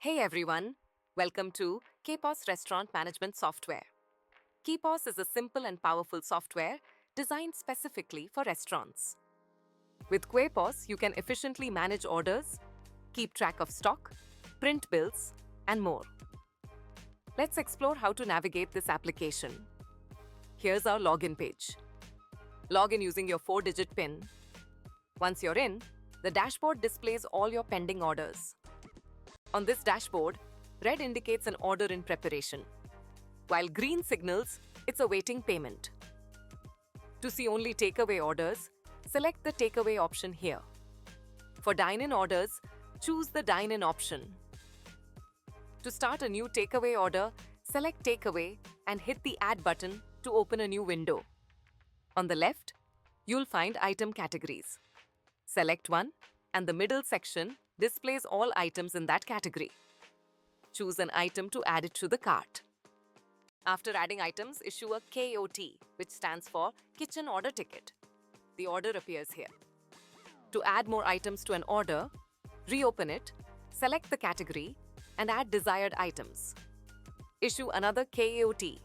Hey everyone, welcome to QPOSS Restaurant Management Software. QPOSS is a simple and powerful software designed specifically for restaurants. With QPOSS, you can efficiently manage orders, keep track of stock, print bills, and more. Let's explore how to navigate this application. Here's our login page. Log in using your 4-digit PIN. Once you're in, the dashboard displays all your pending orders. On this dashboard, red indicates an order in preparation, while green signals it's awaiting payment. To see only takeaway orders, select the takeaway option here. For dine-in orders, choose the dine-in option. To start a new takeaway order, select takeaway and hit the add button to open a new window. On the left, you'll find item categories. Select one, and the middle section displays all items in that category. Choose an item to add it to the cart. After adding items, issue a QOT, which stands for Kitchen Order Ticket. The order appears here. To add more items to an order, reopen it, select the category, and add desired items. Issue another QOT.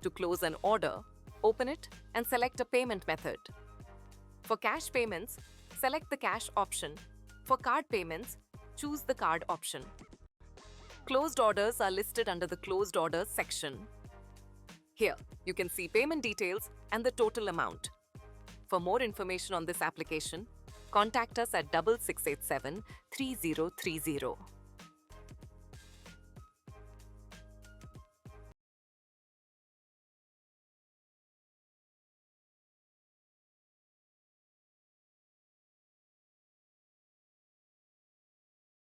To close an order, open it and select a payment method. For cash payments, select the cash option. For card payments, choose the card option. Closed orders are listed under the Closed Orders section. Here, you can see payment details and the total amount. For more information on this application, contact us at 6687 3030.